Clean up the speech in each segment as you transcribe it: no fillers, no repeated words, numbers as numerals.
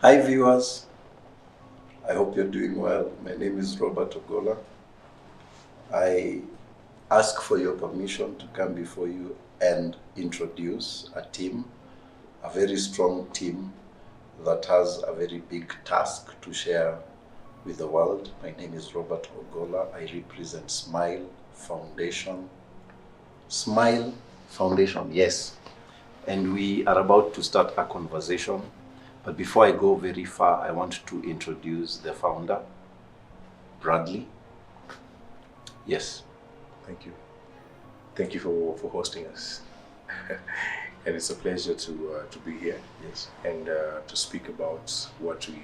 Hi viewers, I hope you're doing well. My name is Robert Ogola. I ask for your permission to come before you and introduce a team, a very strong team that has a very big task to share with the world. My name is Robert Ogola. I represent Smile Foundation. Smile Foundation, yes. And we are about to start a conversation. But before I go very far, I want to introduce the founder, Bradley. Yes. Thank you. Thank you for hosting us. And it's a pleasure to be here. Yes. And to speak about what we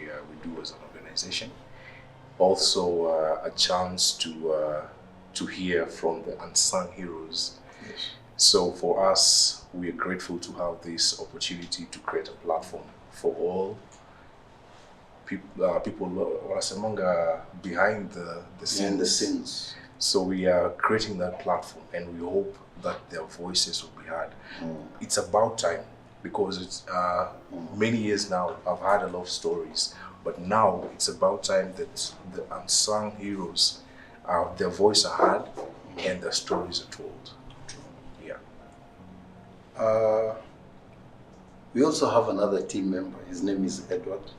do as an organization. Also a chance to hear from the Unsung Heroes. Yes. So for us, we are grateful to have this opportunity to create a platform for all people behind the scenes. The scenes. So we are creating that platform, and we hope that their voices will be heard. It's about time, because it's many years now I've heard a lot of stories, but now it's about time that the unsung heroes, their voice are heard and their stories are told. Yeah. We also have another team member. His name is Edward.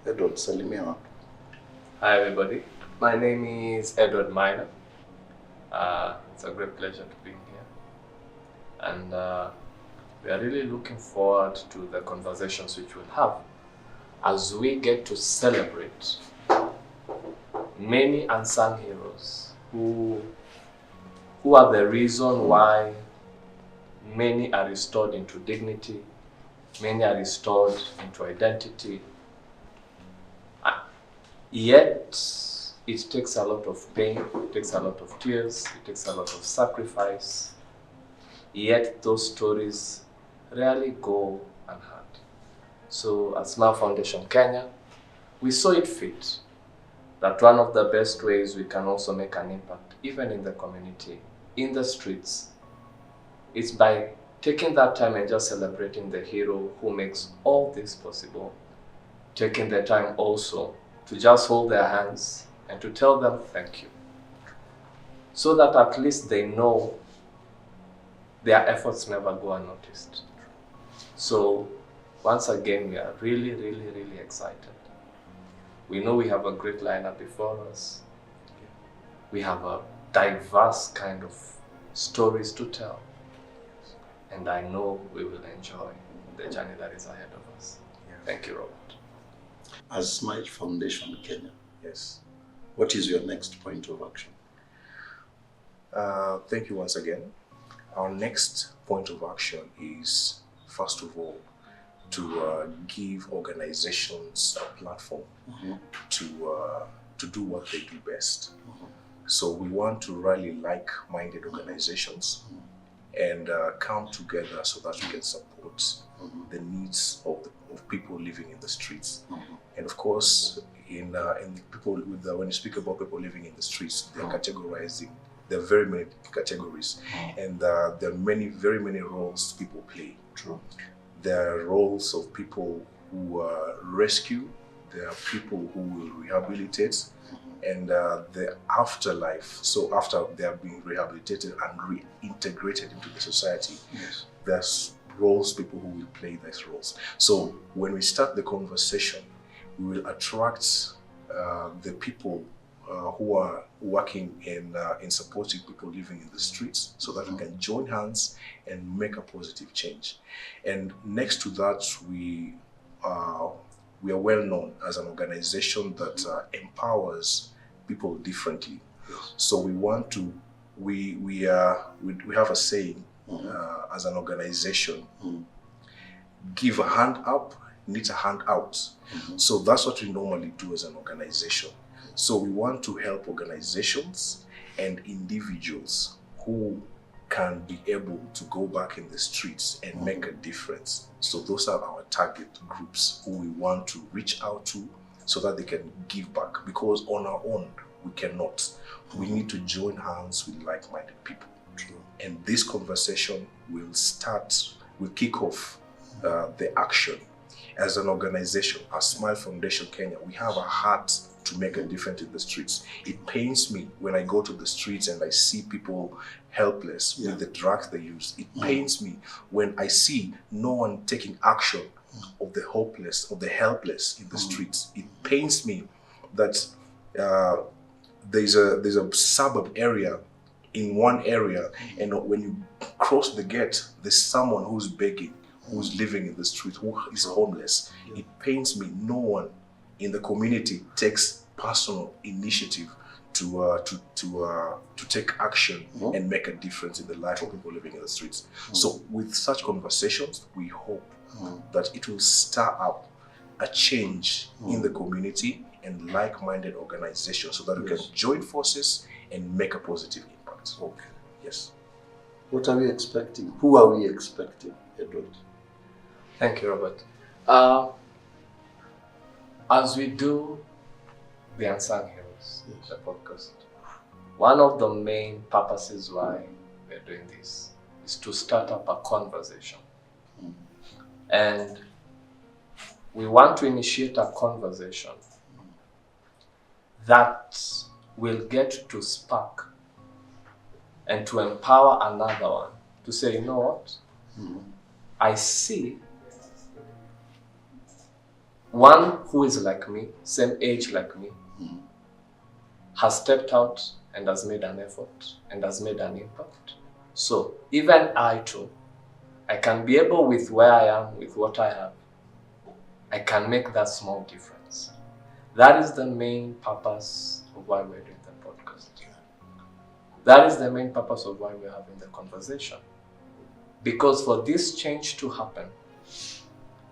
Edward, salimia. Hi everybody, my name is Edward Minor. It's a great pleasure to be here, and we are really looking forward to the conversations which we'll have as we get to celebrate many unsung heroes who are the reason why many are restored into dignity, many are restored into identity. Yet, it takes a lot of pain, it takes a lot of tears, it takes a lot of sacrifice. Yet, those stories rarely go unheard. So, at Smile Foundation Kenya, we saw it fit that one of the best ways we can also make an impact, even in the community, in the streets, is by taking that time and just celebrating the hero who makes all this possible. Taking the time also to just hold their hands and to tell them thank you, so that at least they know their efforts never go unnoticed. So once again, we are really, really, really excited. We know we have a great lineup before us. We have a diverse kind of stories to tell. And I know we will enjoy the journey that is ahead of us. Yeah. Thank you, Robert. As Smile Foundation Kenya, Yes. what is your next point of action? Thank you once again. Our next point of action is, first of all, to give organizations a platform to do what they do best. So we want to rally like-minded organizations and come together so that we can support the needs of people living in the streets. And of course, in people when you speak about people living in the streets, they're categorizing. There are very many categories, and there are very many roles people play. True. There are roles of people who rescue. There are people who will rehabilitate, and the afterlife. So after they are being rehabilitated and reintegrated into the society, there's roles, people who will play these roles. So when we start the conversation, we will attract the people who are working in supporting people living in the streets, so that we can join hands and make a positive change. And next to that, we are well known as an organization that empowers people differently. So we want to, we have a saying as an organization: give a hand up, need a hand out. So that's what we normally do as an organization. So we want to help organizations and individuals who can be able to go back in the streets and make a difference. So those are our target groups who we want to reach out to so that they can give back, because on our own we cannot. We need to join hands with like-minded people. True. And this conversation will kick off the action. As an organization, as Smile Foundation Kenya, we have a heart to make a difference in the streets. It pains me when I go to the streets and I see people helpless with the drugs they use. It pains me when I see no one taking action of the hopeless, of the helpless in the streets. It pains me that there's a suburb area in one area, and when you cross the gate, there's someone who's begging, who's living in the street, who is homeless. It pains me no one in the community takes personal initiative to take action and make a difference in the life of people living in the streets. So with such conversations, we hope that it will stir up a change in the community and like-minded organizations, so that we can join forces and make a positive impact. Okay. Yes. What are we expecting? Who are we expecting, Edward? Thank you, Robert. As we do the Unsung Heroes, the podcast, one of the main purposes why we're doing this is to start up a conversation. And we want to initiate a conversation that will get to spark and to empower another one to say, you know what? I see one who is like me, same age like me, has stepped out and has made an effort and has made an impact. So even I too, I can be able, with where I am, with what I have, I can make that small difference. That is the main purpose of why we're doing the podcast. That is the main purpose of why we're having the conversation. Because for this change to happen,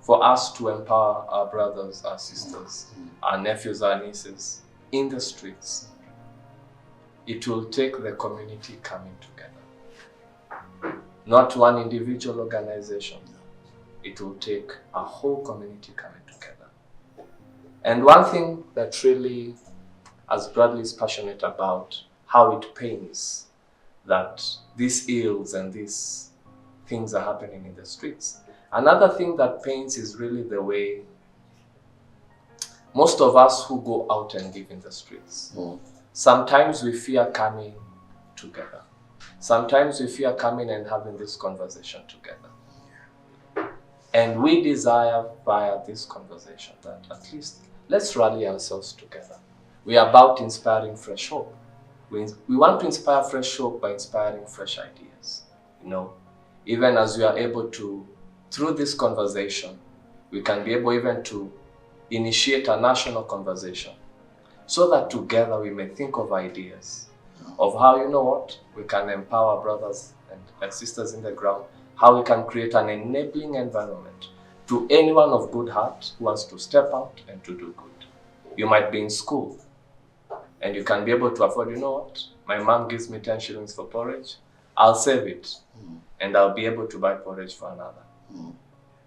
for us to empower our brothers, our sisters, our nephews, our nieces in the streets, it will take the community coming together. Not one individual organization. It will take a whole community coming together. And one thing that really, as Bradley is passionate about, how it pains that these ills and these things are happening in the streets. Another thing that pains is really the way most of us who go out and live in the streets, sometimes we fear coming together. Sometimes we fear coming and having this conversation together. And we desire via this conversation that at least let's rally ourselves together. We are about inspiring fresh hope. We want to inspire fresh hope by inspiring fresh ideas. You know, even as we are able to, through this conversation, we can be able even to initiate a national conversation so that together we may think of ideas of how, you know what, we can empower brothers and sisters in the ground, how we can create an enabling environment to anyone of good heart who wants to step out and to do good. You might be in school and you can be able to afford, you know what, my mom gives me 10 shillings for porridge, I'll save it and I'll be able to buy porridge for another.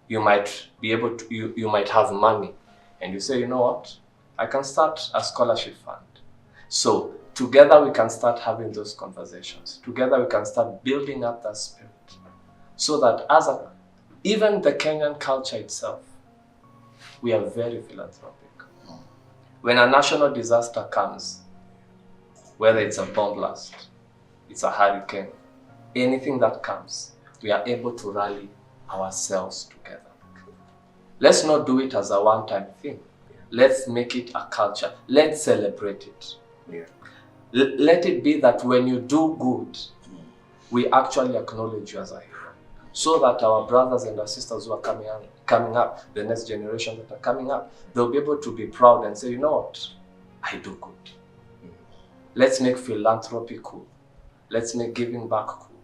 You might be able to, you might have money and you say, you know what, I can start a scholarship fund. So together we can start having those conversations. Together we can start building up that spirit. So that even the Kenyan culture itself, we are very philanthropic. When a national disaster comes, whether it's a bomb blast, it's a hurricane, anything that comes, we are able to rally ourselves together. Let's not do it as a one-time thing. Let's make it a culture. Let's celebrate it. Yeah. Let it be that when you do good, we actually acknowledge you as a hero. So that our brothers and our sisters who are coming up, the next generation that are coming up, they'll be able to be proud and say, you know what, I do good. Let's make philanthropy cool. Let's make giving back cool.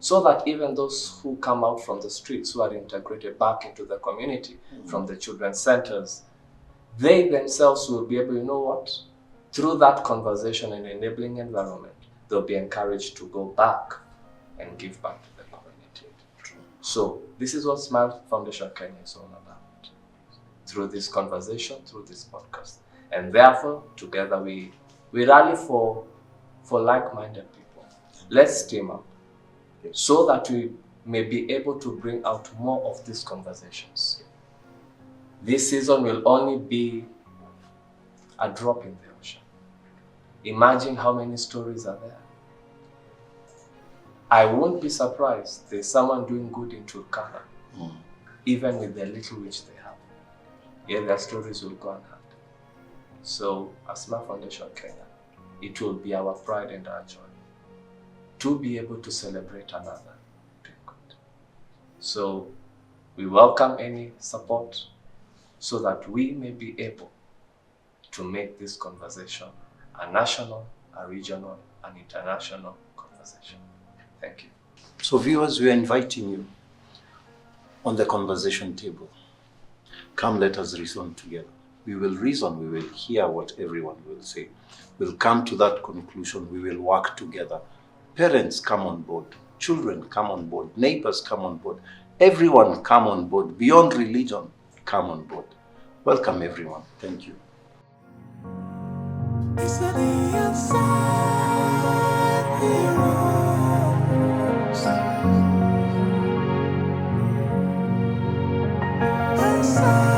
So that even those who come out from the streets, who are integrated back into the community, from the children's centers, they themselves will be able, you know what, through that conversation and enabling environment, they'll be encouraged to go back and give back to the community. So this is what Smile Foundation Kenya is all about. Through this conversation, through this podcast. And therefore, together we rally for like-minded people. Let's team up so that we may be able to bring out more of these conversations. This season will only be a drop in the ocean. Imagine how many stories are there. I won't be surprised there's someone doing good in Turkana, even with the little which they have. Yet their stories will go unheard. So, as Smile Foundation Kenya, it will be our pride and our joy to be able to celebrate another doing good. So, we welcome any support so that we may be able to make this conversation a national, a regional, an international conversation. Thank you. So viewers, we are inviting you on the conversation table. Come, let us reason together. We will reason, we will hear what everyone will say. We'll come to that conclusion, we will work together. Parents come on board, children come on board, neighbors come on board, everyone come on board, beyond religion, come on board. Welcome everyone. Thank you. Unsung